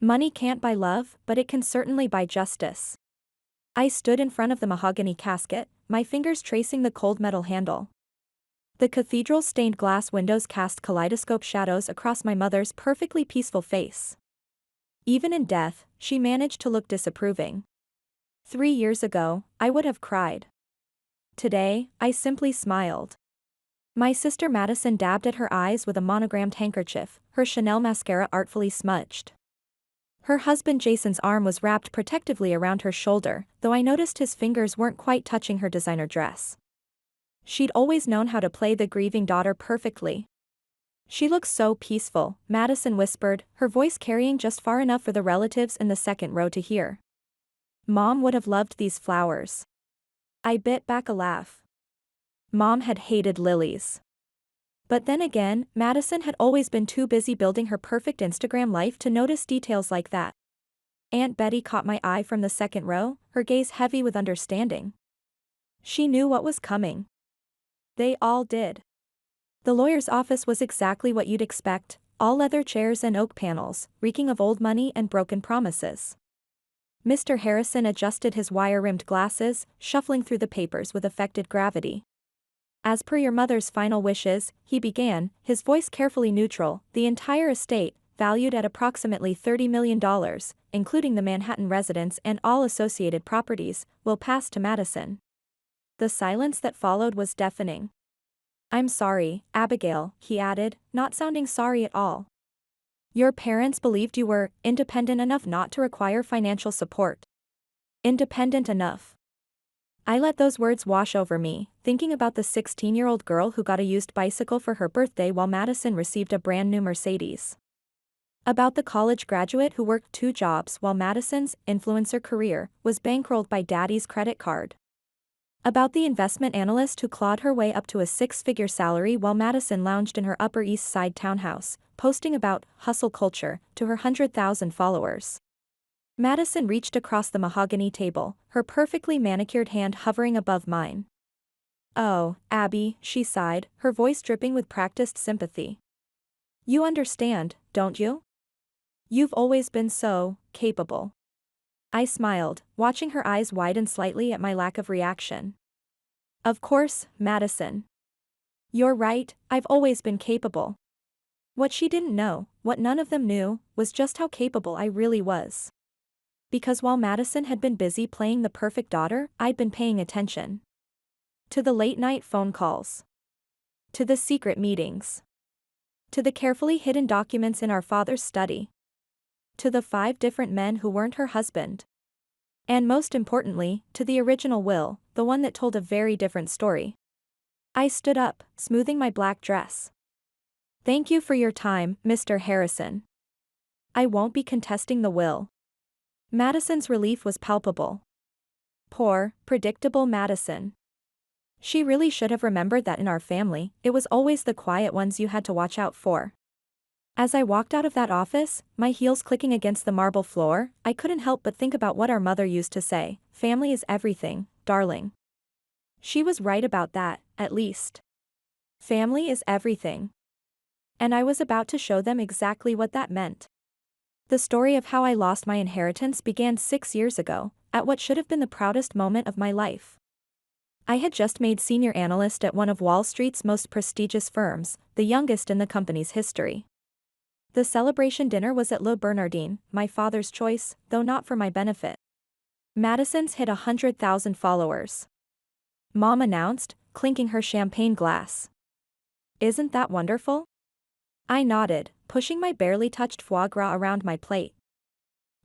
Money can't buy love, but it can certainly buy justice. I stood in front of the mahogany casket, my fingers tracing the cold metal handle. The cathedral stained glass windows cast kaleidoscope shadows across my mother's perfectly peaceful face. Even in death, she managed to look disapproving. 3 years ago, I would have cried. Today, I simply smiled. My sister Madison dabbed at her eyes with a monogrammed handkerchief, her Chanel mascara artfully smudged. Her husband Jason's arm was wrapped protectively around her shoulder, though I noticed his fingers weren't quite touching her designer dress. She'd always known how to play the grieving daughter perfectly. "She looks so peaceful," Madison whispered, her voice carrying just far enough for the relatives in the second row to hear. "Mom would have loved these flowers." I bit back a laugh. Mom had hated lilies. But then again, Madison had always been too busy building her perfect Instagram life to notice details like that. Aunt Betty caught my eye from the second row, her gaze heavy with understanding. She knew what was coming. They all did. The lawyer's office was exactly what you'd expect, all leather chairs and oak panels, reeking of old money and broken promises. Mr. Harrison adjusted his wire-rimmed glasses, shuffling through the papers with affected gravity. "As per your mother's final wishes," he began, his voice carefully neutral, "the entire estate, valued at approximately $30 million, including the Manhattan residence and all associated properties, will pass to Madison." The silence that followed was deafening. "I'm sorry, Abigail," he added, not sounding sorry at all. "Your parents believed you were independent enough not to require financial support. Independent enough." I let those words wash over me, thinking about the 16-year-old girl who got a used bicycle for her birthday while Madison received a brand new Mercedes. About the college graduate who worked 2 jobs while Madison's influencer career was bankrolled by daddy's credit card. About the investment analyst who clawed her way up to a 6-figure salary while Madison lounged in her Upper East Side townhouse, posting about hustle culture to her 100,000 followers. Madison reached across the mahogany table, her perfectly manicured hand hovering above mine. "Oh, Abby," she sighed, her voice dripping with practiced sympathy. "You understand, don't you? You've always been so capable." I smiled, watching her eyes widen slightly at my lack of reaction. "Of course, Madison. You're right, I've always been capable." What she didn't know, what none of them knew, was just how capable I really was. Because while Madison had been busy playing the perfect daughter, I'd been paying attention. To the late-night phone calls. To the secret meetings. To the carefully hidden documents in our father's study. To the 5 different men who weren't her husband. And most importantly, to the original will, the one that told a very different story. I stood up, smoothing my black dress. "Thank you for your time, Mr. Harrison. I won't be contesting the will." Madison's relief was palpable. Poor, predictable Madison. She really should have remembered that in our family, it was always the quiet ones you had to watch out for. As I walked out of that office, my heels clicking against the marble floor, I couldn't help but think about what our mother used to say, "Family is everything, darling." She was right about that, at least. Family is everything. And I was about to show them exactly what that meant. The story of how I lost my inheritance began 6 years ago, at what should have been the proudest moment of my life. I had just made senior analyst at one of Wall Street's most prestigious firms, the youngest in the company's history. The celebration dinner was at Le Bernardin, my father's choice, though not for my benefit. Madison's hit 100,000 followers. Mom announced, clinking her champagne glass. "Isn't that wonderful?" I nodded, pushing my barely touched foie gras around my plate.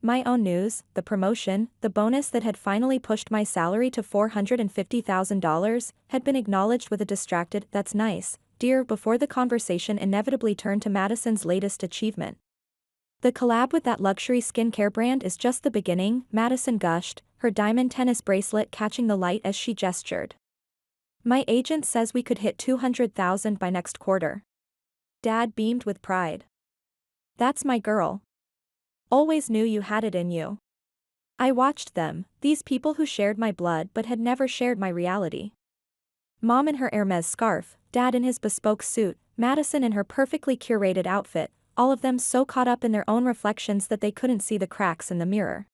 My own news, the promotion, the bonus that had finally pushed my salary to $450,000, had been acknowledged with a distracted "that's nice, dear" before the conversation inevitably turned to Madison's latest achievement. "The collab with that luxury skincare brand is just the beginning," Madison gushed, her diamond tennis bracelet catching the light as she gestured. "My agent says we could hit 200,000 by next quarter." Dad beamed with pride. "That's my girl. Always knew you had it in you." I watched them, these people who shared my blood but had never shared my reality. Mom in her Hermes scarf, Dad in his bespoke suit, Madison in her perfectly curated outfit, all of them so caught up in their own reflections that they couldn't see the cracks in the mirror.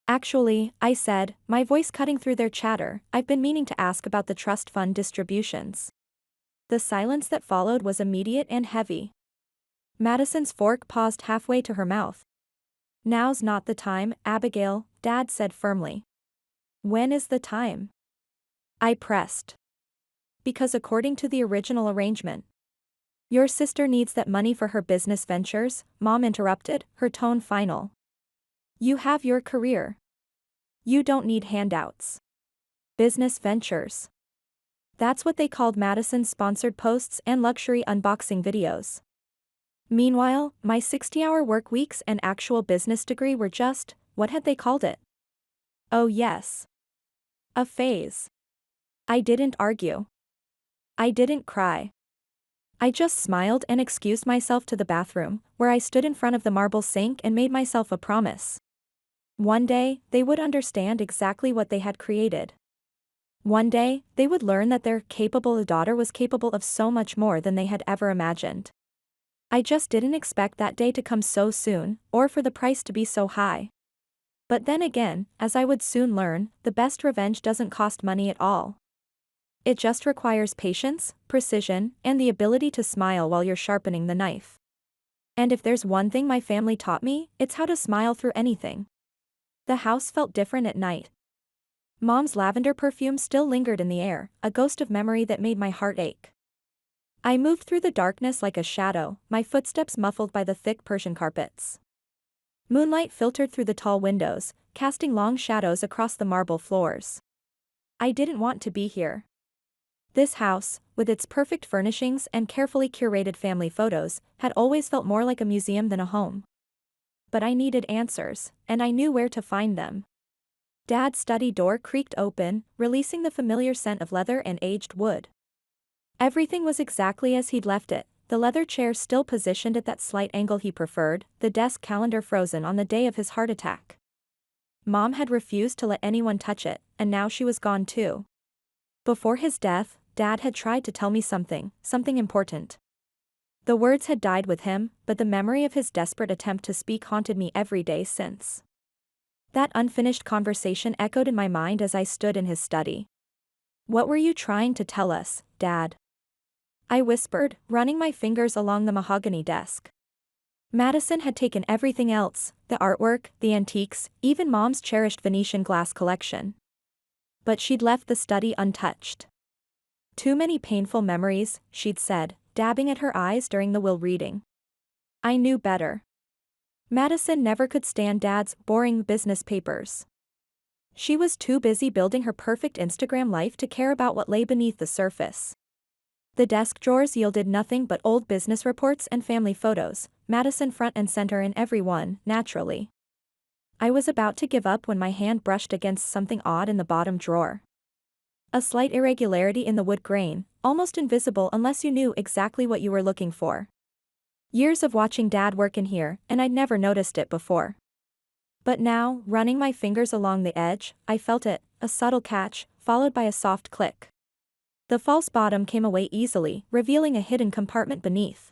Actually, I said, my voice cutting through their chatter, I've been meaning to ask about the trust fund distributions. The silence that followed was immediate and heavy. Madison's fork paused halfway to her mouth. Now's not the time, Abigail, Dad said firmly. When is the time? I pressed. Because according to the original arrangement, your sister needs that money for her business ventures, Mom interrupted, her tone final. You have your career. You don't need handouts. Business ventures. That's what they called Madison's sponsored posts and luxury unboxing videos. Meanwhile, my 60-hour work weeks and actual business degree were just, what had they called it? Oh yes. A phase. I didn't argue. I didn't cry. I just smiled and excused myself to the bathroom, where I stood in front of the marble sink and made myself a promise. One day, they would understand exactly what they had created. One day, they would learn that their capable daughter was capable of so much more than they had ever imagined. I just didn't expect that day to come so soon, or for the price to be so high. But then again, as I would soon learn, the best revenge doesn't cost money at all. It just requires patience, precision, and the ability to smile while you're sharpening the knife. And if there's one thing my family taught me, it's how to smile through anything. The house felt different at night. Mom's lavender perfume still lingered in the air, a ghost of memory that made my heart ache. I moved through the darkness like a shadow, my footsteps muffled by the thick Persian carpets. Moonlight filtered through the tall windows, casting long shadows across the marble floors. I didn't want to be here. This house, with its perfect furnishings and carefully curated family photos, had always felt more like a museum than a home. But I needed answers, and I knew where to find them. Dad's study door creaked open, releasing the familiar scent of leather and aged wood. Everything was exactly as he'd left it, the leather chair still positioned at that slight angle he preferred, the desk calendar frozen on the day of his heart attack. Mom had refused to let anyone touch it, and now she was gone too. Before his death, Dad had tried to tell me something important. The words had died with him, but the memory of his desperate attempt to speak haunted me every day since. That unfinished conversation echoed in my mind as I stood in his study. What were you trying to tell us, Dad? I whispered, running my fingers along the mahogany desk. Madison had taken everything else, the artwork, the antiques, even Mom's cherished Venetian glass collection. But she'd left the study untouched. Too many painful memories, she'd said, dabbing at her eyes during the will reading. I knew better. Madison never could stand Dad's boring business papers. She was too busy building her perfect Instagram life to care about what lay beneath the surface. The desk drawers yielded nothing but old business reports and family photos, Madison front and center in every one, naturally. I was about to give up when my hand brushed against something odd in the bottom drawer. A slight irregularity in the wood grain, almost invisible unless you knew exactly what you were looking for. Years of watching Dad work in here, and I'd never noticed it before. But now, running my fingers along the edge, I felt it, a subtle catch, followed by a soft click. The false bottom came away easily, revealing a hidden compartment beneath.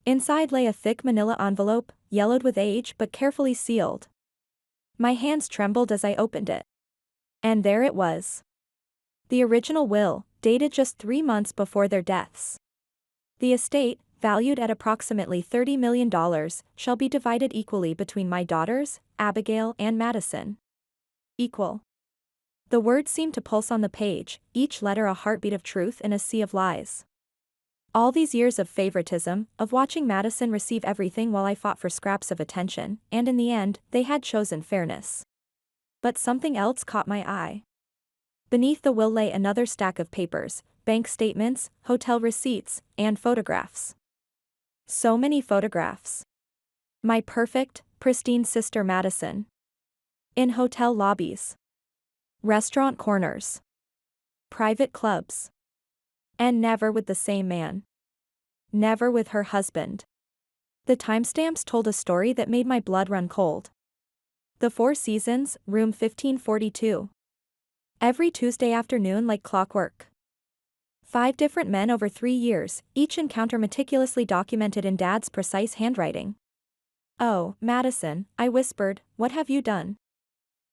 Inside lay a thick manila envelope, yellowed with age but carefully sealed. My hands trembled as I opened it. And there it was. The original will, dated just 3 months before their deaths. The estate, valued at approximately $30 million, shall be divided equally between my daughters, Abigail and Madison. Equal. The words seemed to pulse on the page, each letter a heartbeat of truth in a sea of lies. All these years of favoritism, of watching Madison receive everything while I fought for scraps of attention, and in the end, they had chosen fairness. But something else caught my eye. Beneath the will lay another stack of papers, bank statements, hotel receipts, and photographs. So many photographs. My perfect, pristine sister Madison. In hotel lobbies. Restaurant corners. Private clubs. And never with the same man. Never with her husband. The timestamps told a story that made my blood run cold. The Four Seasons, room 1542. Every Tuesday afternoon like clockwork. 5 different men over 3 years, each encounter meticulously documented in Dad's precise handwriting. "Oh, Madison," I whispered, "what have you done?"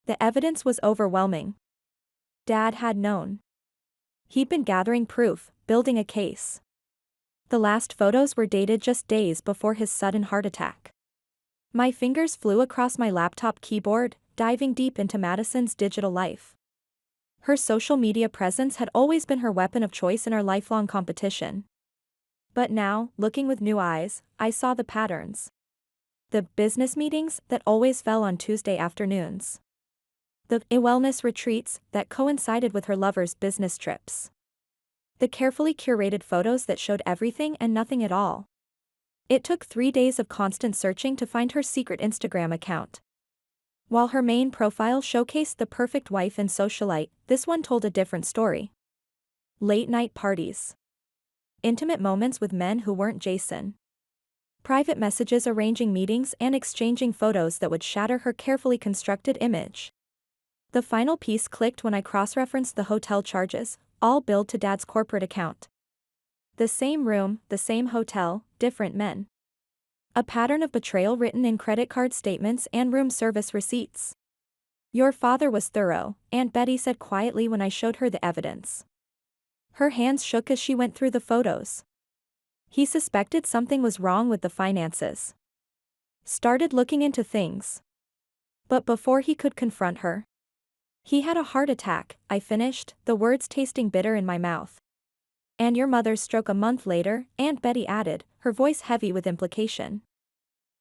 The evidence was overwhelming. Dad had known. He'd been gathering proof, building a case. The last photos were dated just days before his sudden heart attack. My fingers flew across my laptop keyboard, diving deep into Madison's digital life. Her social media presence had always been her weapon of choice in our lifelong competition. But now, looking with new eyes, I saw the patterns. The business meetings that always fell on Tuesday afternoons. The wellness retreats that coincided with her lover's business trips. The carefully curated photos that showed everything and nothing at all. It took 3 days of constant searching to find her secret Instagram account. While her main profile showcased the perfect wife and socialite, this one told a different story. Late-night parties. Intimate moments with men who weren't Jason. Private messages arranging meetings and exchanging photos that would shatter her carefully constructed image. The final piece clicked when I cross-referenced the hotel charges, all billed to Dad's corporate account. The same room, the same hotel, different men. A pattern of betrayal written in credit card statements and room service receipts. "Your father was thorough," Aunt Betty said quietly when I showed her the evidence. Her hands shook as she went through the photos. He suspected something was wrong with the finances. Started looking into things. But before he could confront her, he had a heart attack, I finished, the words tasting bitter in my mouth. "And your mother's stroke a month later," Aunt Betty added, her voice heavy with implication.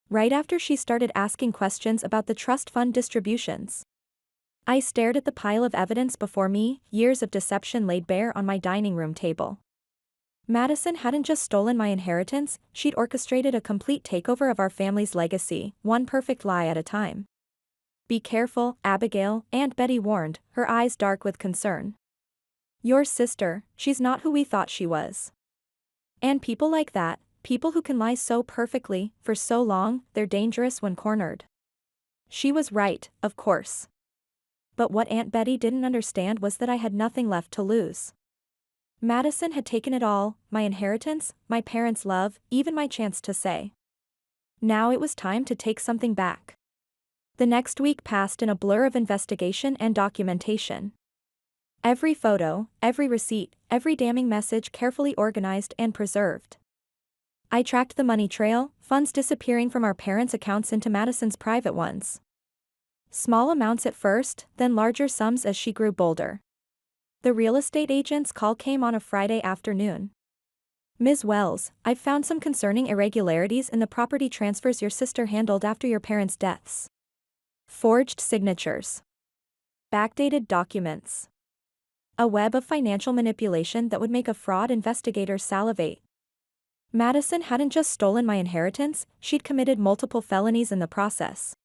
"Right after she started asking questions about the trust fund distributions." I stared at the pile of evidence before me, years of deception laid bare on my dining room table. Madison hadn't just stolen my inheritance, she'd orchestrated a complete takeover of our family's legacy, one perfect lie at a time. "Be careful, Abigail," Aunt Betty warned, her eyes dark with concern. "Your sister, she's not who we thought she was. And people like that, people who can lie so perfectly, for so long, they're dangerous when cornered." She was right, of course. But what Aunt Betty didn't understand was that I had nothing left to lose. Madison had taken it all, my inheritance, my parents' love, even my chance to say. Now it was time to take something back. The next week passed in a blur of investigation and documentation. Every photo, every receipt, every damning message carefully organized and preserved. I tracked the money trail, funds disappearing from our parents' accounts into Madison's private ones. Small amounts at first, then larger sums as she grew bolder. The real estate agent's call came on a Friday afternoon. "Ms. Wells, I've found some concerning irregularities in the property transfers your sister handled after your parents' deaths. Forged signatures. Backdated documents. A web of financial manipulation that would make a fraud investigator salivate. Madison hadn't just stolen my inheritance, she'd committed multiple felonies in the process."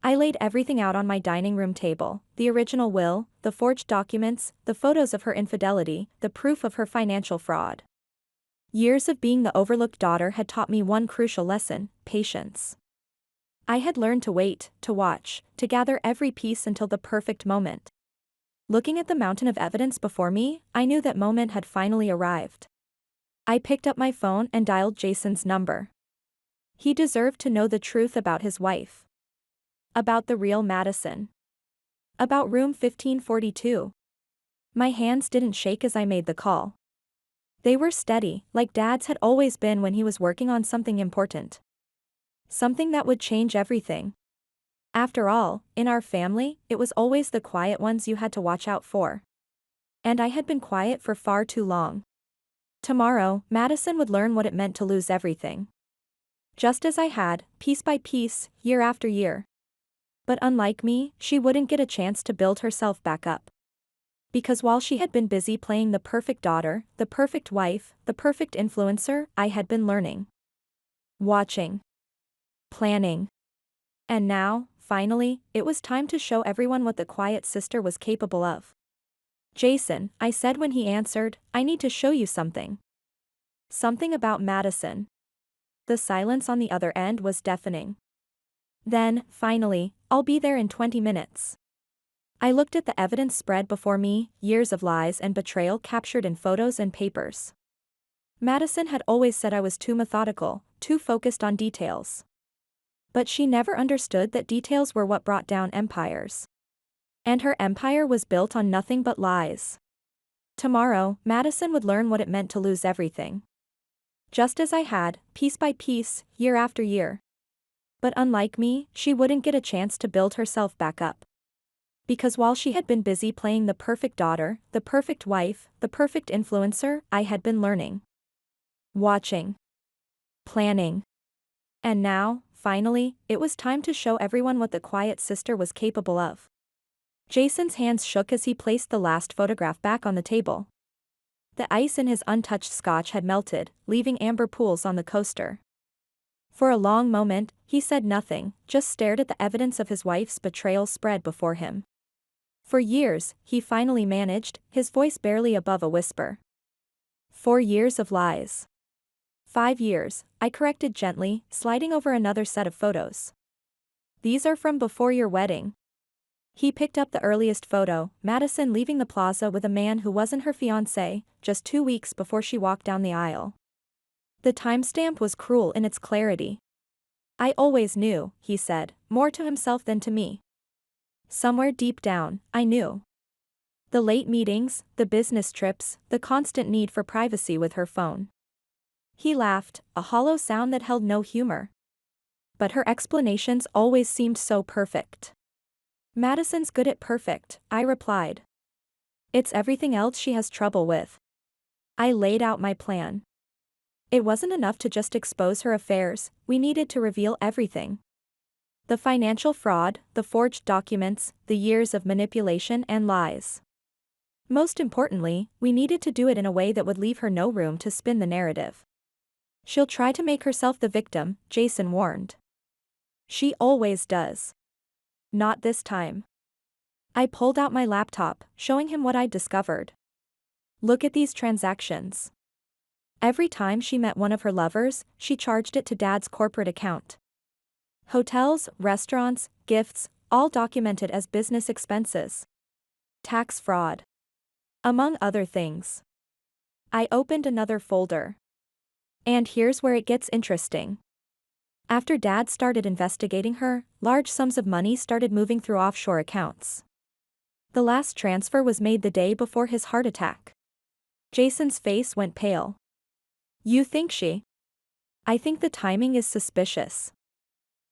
I laid everything out on my dining room table, the original will, the forged documents, the photos of her infidelity, the proof of her financial fraud. Years of being the overlooked daughter had taught me one crucial lesson: patience. I had learned to wait, to watch, to gather every piece until the perfect moment. Looking at the mountain of evidence before me, I knew that moment had finally arrived. I picked up my phone and dialed Jason's number. He deserved to know the truth about his wife. About the real Madison. About room 1542. My hands didn't shake as I made the call. They were steady, like Dad's had always been when he was working on something important. Something that would change everything. After all, in our family, it was always the quiet ones you had to watch out for. And I had been quiet for far too long. Tomorrow, Madison would learn what it meant to lose everything. Just as I had, piece by piece, year after year. But unlike me, she wouldn't get a chance to build herself back up. Because while she had been busy playing the perfect daughter, the perfect wife, the perfect influencer, I had been learning. Watching. Planning. And now, finally, it was time to show everyone what the quiet sister was capable of. "Jason," I said when he answered, "I need to show you something." Something about Madison. The silence on the other end was deafening. Then, finally, "I'll be there in 20 minutes. I looked at the evidence spread before me, years of lies and betrayal captured in photos and papers. Madison had always said I was too methodical, too focused on details. But she never understood that details were what brought down empires. And her empire was built on nothing but lies. Tomorrow, Madison would learn what it meant to lose everything. Just as I had, piece by piece, year after year. But unlike me, she wouldn't get a chance to build herself back up. Because while she had been busy playing the perfect daughter, the perfect wife, the perfect influencer, I had been learning. Watching. Planning. And now, finally, it was time to show everyone what the quiet sister was capable of. Jason's hands shook as he placed the last photograph back on the table. The ice in his untouched scotch had melted, leaving amber pools on the coaster. For a long moment, he said nothing, just stared at the evidence of his wife's betrayal spread before him. For years, he finally managed, his voice barely above a whisper. 4 years of lies. 5 years, I corrected gently, sliding over another set of photos. These are from before your wedding. He picked up the earliest photo, Madison leaving the plaza with a man who wasn't her fiancé, just 2 weeks before she walked down the aisle. The timestamp was cruel in its clarity. I always knew, he said, more to himself than to me. Somewhere deep down, I knew. The late meetings, the business trips, the constant need for privacy with her phone. He laughed, a hollow sound that held no humor. But her explanations always seemed so perfect. Madison's good at perfect, I replied. It's everything else she has trouble with. I laid out my plan. It wasn't enough to just expose her affairs, we needed to reveal everything. The financial fraud, the forged documents, the years of manipulation and lies. Most importantly, we needed to do it in a way that would leave her no room to spin the narrative. She'll try to make herself the victim, Jason warned. She always does. Not this time. I pulled out my laptop, showing him what I'd discovered. Look at these transactions. Every time she met one of her lovers, she charged it to Dad's corporate account. Hotels, restaurants, gifts, all documented as business expenses. Tax fraud. Among other things. I opened another folder. And here's where it gets interesting. After Dad started investigating her, large sums of money started moving through offshore accounts. The last transfer was made the day before his heart attack. Jason's face went pale. You think she? I think the timing is suspicious.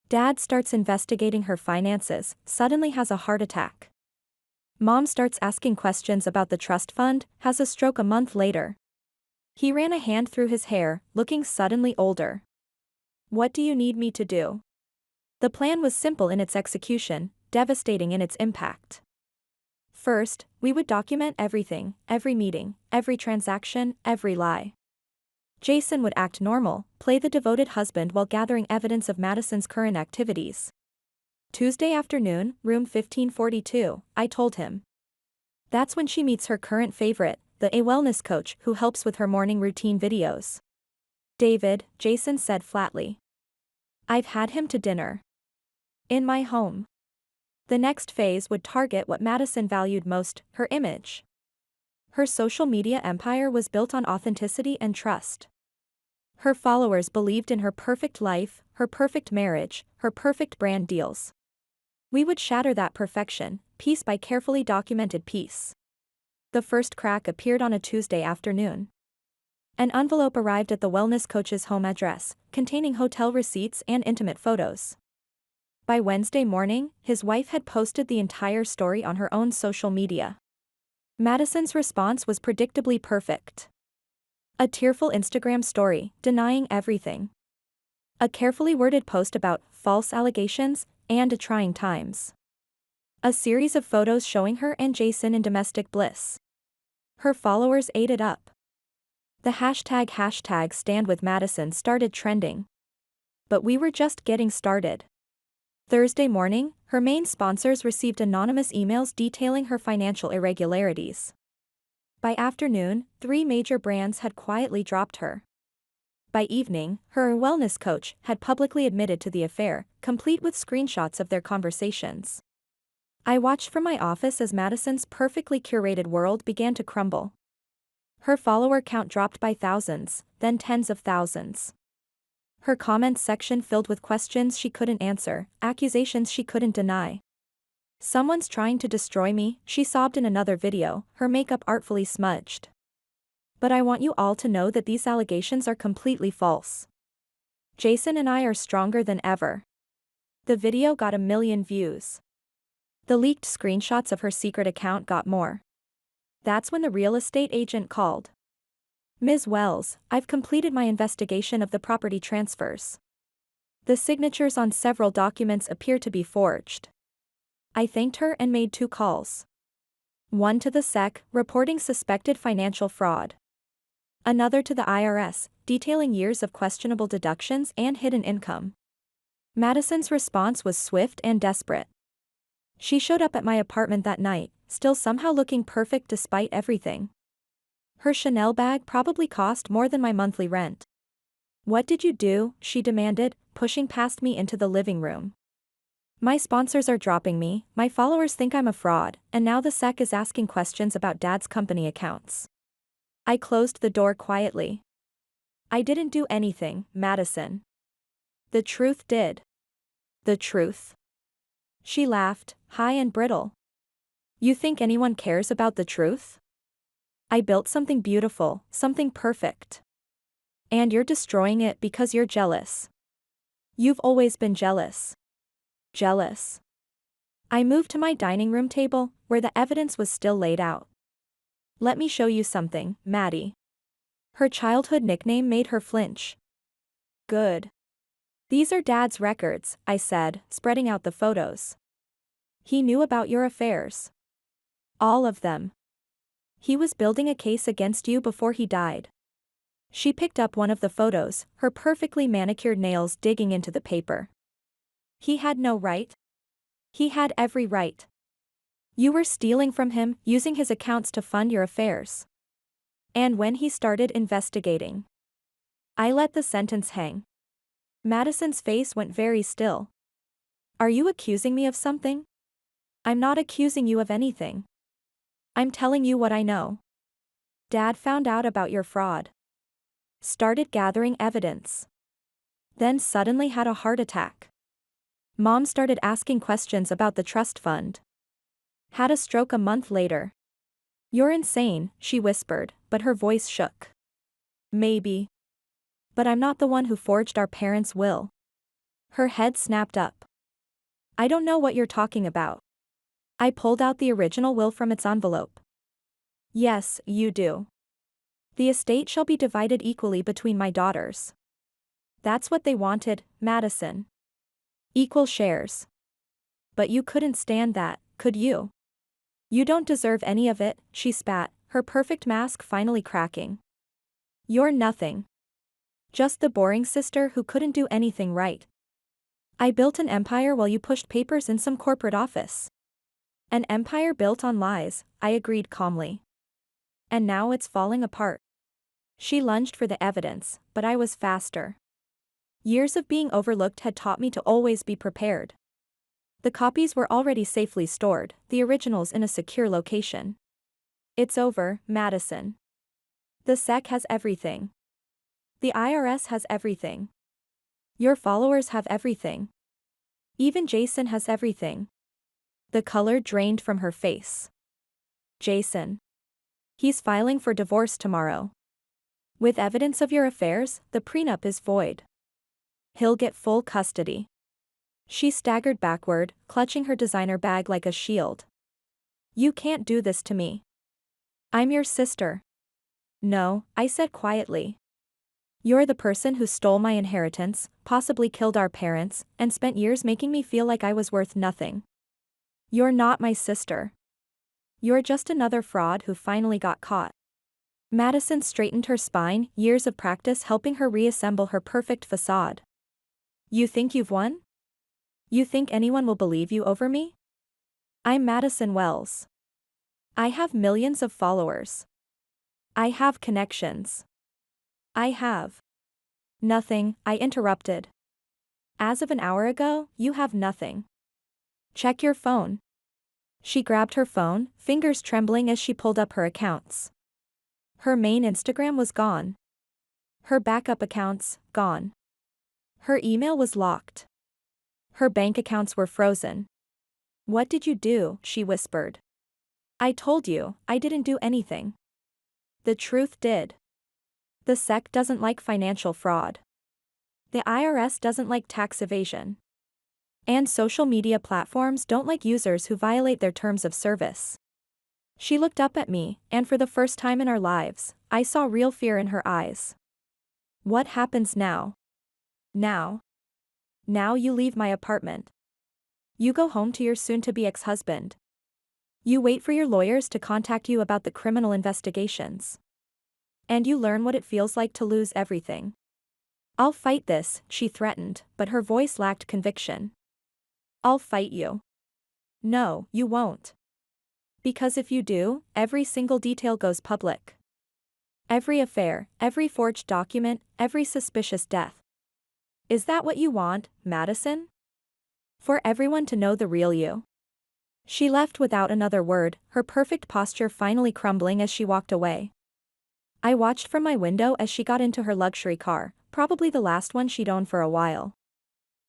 Dad starts investigating her finances, suddenly has a heart attack. Mom starts asking questions about the trust fund, has a stroke a month later. He ran a hand through his hair, looking suddenly older. What do you need me to do? The plan was simple in its execution, devastating in its impact. First, we would document everything, every meeting, every transaction, every lie. Jason would act normal, play the devoted husband while gathering evidence of Madison's current activities. Tuesday afternoon, room 1542, I told him. That's when she meets her current favorite, the wellness coach who helps with her morning routine videos. David, Jason said flatly. I've had him to dinner. In my home. The next phase would target what Madison valued most, her image. Her social media empire was built on authenticity and trust. Her followers believed in her perfect life, her perfect marriage, her perfect brand deals. We would shatter that perfection, piece by carefully documented piece. The first crack appeared on a Tuesday afternoon. An envelope arrived at the wellness coach's home address, containing hotel receipts and intimate photos. By Wednesday morning, his wife had posted the entire story on her own social media. Madison's response was predictably perfect. A tearful Instagram story, denying everything. A carefully worded post about false allegations and trying times. A series of photos showing her and Jason in domestic bliss. Her followers ate it up. The hashtag stand with Madison started trending. But we were just getting started. Thursday morning, her main sponsors received anonymous emails detailing her financial irregularities. By afternoon, 3 major brands had quietly dropped her. By evening, her wellness coach had publicly admitted to the affair, complete with screenshots of their conversations. I watched from my office as Madison's perfectly curated world began to crumble. Her follower count dropped by thousands, then tens of thousands. Her comments section filled with questions she couldn't answer, accusations she couldn't deny. "Someone's trying to destroy me," she sobbed in another video, her makeup artfully smudged. "But I want you all to know that these allegations are completely false. Jason and I are stronger than ever." The video got 1 million views. The leaked screenshots of her secret account got more. That's when the real estate agent called. "Ms. Wells, I've completed my investigation of the property transfers. The signatures on several documents appear to be forged." I thanked her and made 2 calls. One to the SEC, reporting suspected financial fraud. Another to the IRS, detailing years of questionable deductions and hidden income. Madison's response was swift and desperate. She showed up at my apartment that night, still somehow looking perfect despite everything. Her Chanel bag probably cost more than my monthly rent. "What did you do?" she demanded, pushing past me into the living room. "My sponsors are dropping me, my followers think I'm a fraud, and now the SEC is asking questions about Dad's company accounts." I closed the door quietly. "I didn't do anything, Madison. The truth did." "The truth?" She laughed, high and brittle. "You think anyone cares about the truth? I built something beautiful, something perfect. And you're destroying it because you're jealous. You've always been jealous." "Jealous?" I moved to my dining room table, where the evidence was still laid out. "Let me show you something, Maddie." Her childhood nickname made her flinch. "Good. These are Dad's records," I said, spreading out the photos. "He knew about your affairs. All of them. He was building a case against you before he died." She picked up one of the photos, her perfectly manicured nails digging into the paper. "He had no right. He had every right. You were stealing from him, using his accounts to fund your affairs. And when he started investigating." I let the sentence hang. Madison's face went very still. "Are you accusing me of something?" "I'm not accusing you of anything. I'm telling you what I know. Dad found out about your fraud. Started gathering evidence. Then suddenly had a heart attack. Mom started asking questions about the trust fund. Had a stroke a month later." "You're insane," she whispered, but her voice shook. "Maybe. But I'm not the one who forged our parents' will." Her head snapped up. "I don't know what you're talking about." I pulled out the original will from its envelope. "Yes, you do. The estate shall be divided equally between my daughters." That's what they wanted, Madison. Equal shares. But you couldn't stand that, could you? "You don't deserve any of it," she spat, her perfect mask finally cracking. "You're nothing. Just the boring sister who couldn't do anything right. I built an empire while you pushed papers in some corporate office." "An empire built on lies," I agreed calmly. "And now it's falling apart." She lunged for the evidence, but I was faster. Years of being overlooked had taught me to always be prepared. The copies were already safely stored, the originals in a secure location. "It's over, Madison. The SEC has everything. The IRS has everything. Your followers have everything. Even Jason has everything." The color drained from her face. "Jason. He's filing for divorce tomorrow. With evidence of your affairs, the prenup is void. He'll get full custody." She staggered backward, clutching her designer bag like a shield. "You can't do this to me. I'm your sister." "No," I said quietly. "You're the person who stole my inheritance, possibly killed our parents, and spent years making me feel like I was worth nothing. You're not my sister. You're just another fraud who finally got caught." Madison straightened her spine, years of practice helping her reassemble her perfect facade. "You think you've won? You think anyone will believe you over me? I'm Madison Wells. I have millions of followers. I have connections. I have." "Nothing," I interrupted. "As of an hour ago, you have nothing. Check your phone." She grabbed her phone, fingers trembling as she pulled up her accounts. Her main Instagram was gone. Her backup accounts, gone. Her email was locked. Her bank accounts were frozen. "What did you do?" she whispered. "I told you, I didn't do anything." The truth did. The SEC doesn't like financial fraud. The IRS doesn't like tax evasion. And social media platforms don't like users who violate their terms of service. She looked up at me, and for the first time in our lives, I saw real fear in her eyes. "What happens now?" "Now. Now you leave my apartment. You go home to your soon-to-be ex-husband. You wait for your lawyers to contact you about the criminal investigations. And you learn what it feels like to lose everything." "I'll fight this," she threatened, but her voice lacked conviction. "I'll fight you." "No, you won't. Because if you do, every single detail goes public. Every affair, every forged document, every suspicious death. Is that what you want, Madison? For everyone to know the real you?" She left without another word, her perfect posture finally crumbling as she walked away. I watched from my window as she got into her luxury car, probably the last one she'd owned for a while.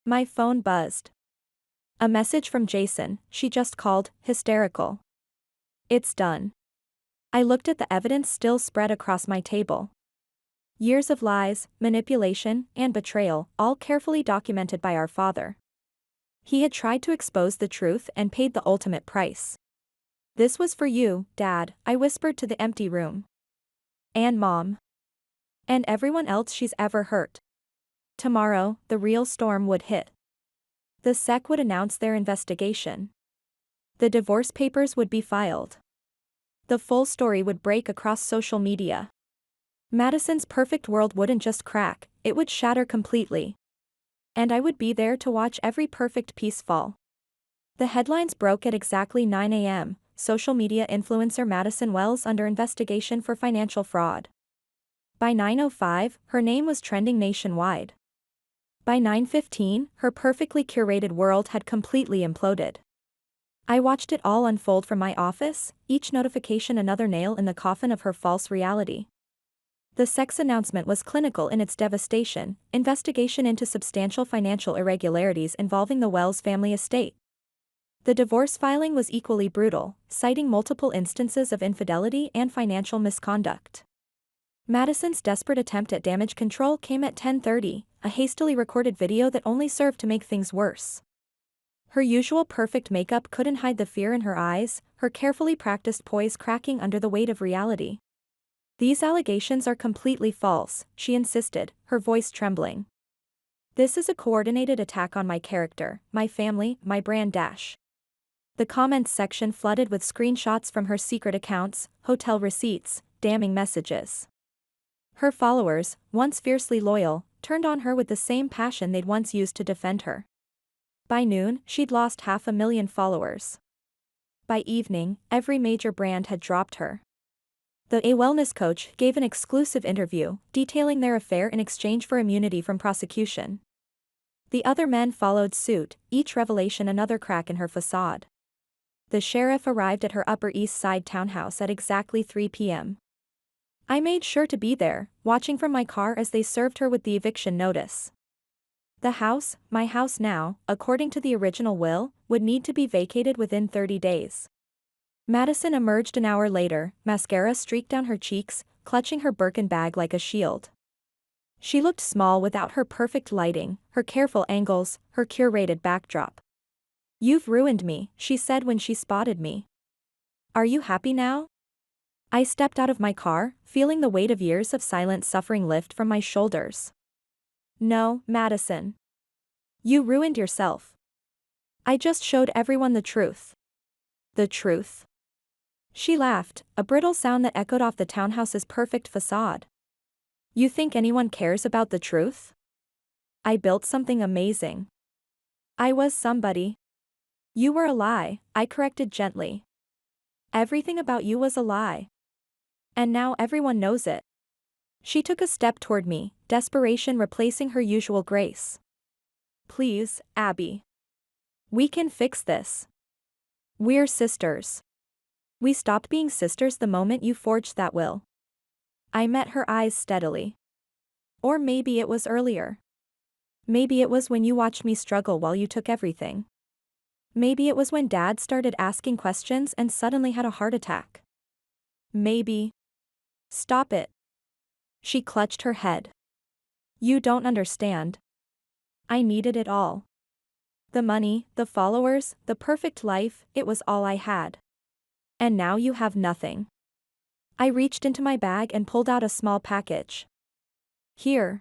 My phone buzzed. A message from Jason, she just called, hysterical. "It's done." I looked at the evidence still spread across my table. Years of lies, manipulation, and betrayal, all carefully documented by our father. He had tried to expose the truth and paid the ultimate price. "This was for you, Dad," I whispered to the empty room. "And Mom. And everyone else she's ever hurt." Tomorrow, the real storm would hit. The SEC would announce their investigation. The divorce papers would be filed. The full story would break across social media. Madison's perfect world wouldn't just crack, it would shatter completely. And I would be there to watch every perfect piece fall. The headlines broke at exactly 9 a.m., social media influencer Madison Wells under investigation for financial fraud. By 9:05, her name was trending nationwide. By 9:15, her perfectly curated world had completely imploded. I watched it all unfold from my office, each notification another nail in the coffin of her false reality. The SEC's announcement was clinical in its devastation: investigation into substantial financial irregularities involving the Wells family estate. The divorce filing was equally brutal, citing multiple instances of infidelity and financial misconduct. Madison's desperate attempt at damage control came at 10:30, a hastily recorded video that only served to make things worse. Her usual perfect makeup couldn't hide the fear in her eyes, her carefully practiced poise cracking under the weight of reality. "These allegations are completely false," she insisted, her voice trembling. "This is a coordinated attack on my character, my family, my brand dash." The comments section flooded with screenshots from her secret accounts, hotel receipts, damning messages. Her followers, once fiercely loyal, turned on her with the same passion they'd once used to defend her. By noon, she'd lost 500,000 followers. By evening, every major brand had dropped her. A wellness coach gave an exclusive interview, detailing their affair in exchange for immunity from prosecution. The other men followed suit, each revelation another crack in her facade. The sheriff arrived at her Upper East Side townhouse at exactly 3 p.m. I made sure to be there, watching from my car as they served her with the eviction notice. The house, my house now, according to the original will, would need to be vacated within 30 days. Madison emerged an hour later, mascara streaked down her cheeks, clutching her Birkin bag like a shield. She looked small without her perfect lighting, her careful angles, her curated backdrop. "You've ruined me," she said when she spotted me. "Are you happy now?" I stepped out of my car, feeling the weight of years of silent suffering lift from my shoulders. "No, Madison. You ruined yourself. I just showed everyone the truth." "The truth?" She laughed, a brittle sound that echoed off the townhouse's perfect facade. "You think anyone cares about the truth? I built something amazing. I was somebody. You were a lie," I corrected gently. "Everything about you was a lie. And now everyone knows it." She took a step toward me, desperation replacing her usual grace. "Please, Abby. We can fix this. We're sisters. We stopped being sisters the moment you forged that will. I met her eyes steadily. Or maybe it was earlier. Maybe it was when you watched me struggle while you took everything. Maybe it was when Dad started asking questions and suddenly had a heart attack. Maybe. Stop it. She clutched her head. You don't understand. I needed it all. The money, the followers, the perfect life, it was all I had. And now you have nothing. I reached into my bag and pulled out a small package. Here.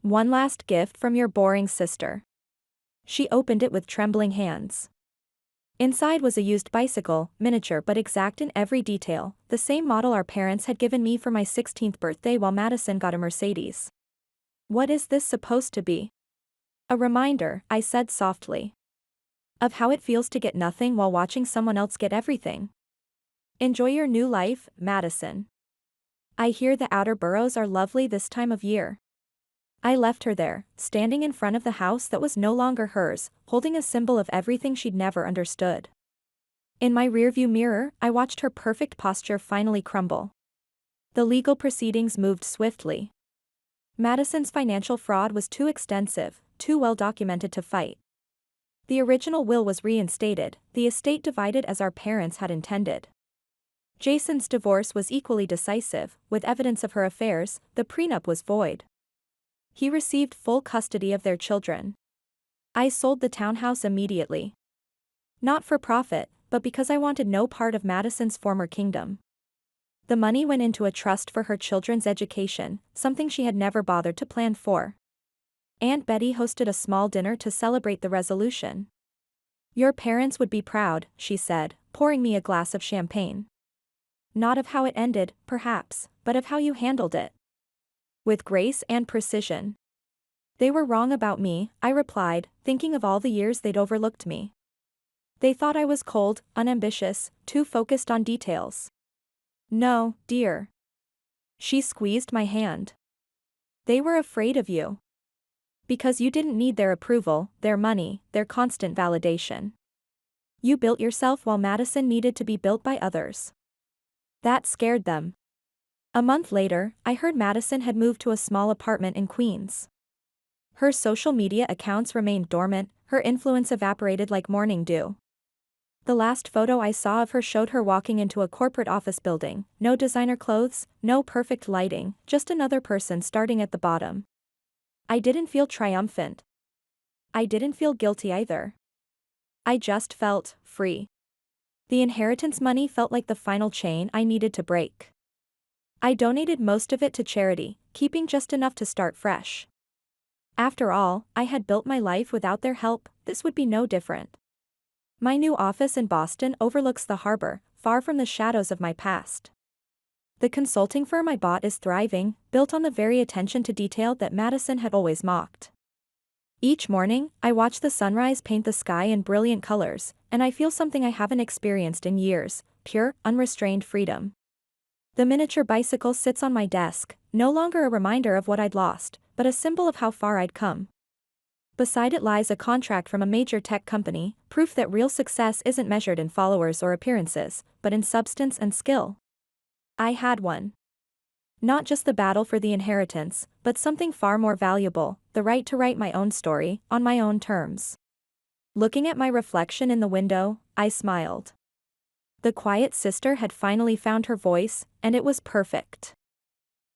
One last gift from your boring sister. She opened it with trembling hands. Inside was a used bicycle, miniature but exact in every detail, the same model our parents had given me for my 16th birthday while Madison got a Mercedes. What is this supposed to be? A reminder, I said softly. Of how it feels to get nothing while watching someone else get everything. Enjoy your new life, Madison. I hear the outer boroughs are lovely this time of year. I left her there, standing in front of the house that was no longer hers, holding a symbol of everything she'd never understood. In my rearview mirror, I watched her perfect posture finally crumble. The legal proceedings moved swiftly. Madison's financial fraud was too extensive, too well documented to fight. The original will was reinstated, the estate divided as our parents had intended. Jason's divorce was equally decisive, with evidence of her affairs, the prenup was void. He received full custody of their children. I sold the townhouse immediately. Not for profit, but because I wanted no part of Madison's former kingdom. The money went into a trust for her children's education, something she had never bothered to plan for. Aunt Betty hosted a small dinner to celebrate the resolution. Your parents would be proud, she said, pouring me a glass of champagne. Not of how it ended, perhaps, but of how you handled it. With grace and precision. They were wrong about me, I replied, thinking of all the years they'd overlooked me. They thought I was cold, unambitious, too focused on details. No, dear. She squeezed my hand. They were afraid of you. Because you didn't need their approval, their money, their constant validation. You built yourself while Madison needed to be built by others. That scared them. A month later, I heard Madison had moved to a small apartment in Queens. Her social media accounts remained dormant, her influence evaporated like morning dew. The last photo I saw of her showed her walking into a corporate office building, no designer clothes, no perfect lighting, just another person starting at the bottom. I didn't feel triumphant. I didn't feel guilty either. I just felt free. The inheritance money felt like the final chain I needed to break. I donated most of it to charity, keeping just enough to start fresh. After all, I had built my life without their help, this would be no different. My new office in Boston overlooks the harbor, far from the shadows of my past. The consulting firm I bought is thriving, built on the very attention to detail that Madison had always mocked. Each morning, I watch the sunrise paint the sky in brilliant colors, and I feel something I haven't experienced in years, pure, unrestrained freedom. The miniature bicycle sits on my desk, no longer a reminder of what I'd lost, but a symbol of how far I'd come. Beside it lies a contract from a major tech company, proof that real success isn't measured in followers or appearances, but in substance and skill. I had one. Not just the battle for the inheritance, but something far more valuable, the right to write my own story, on my own terms. Looking at my reflection in the window, I smiled. The quiet sister had finally found her voice, and it was perfect.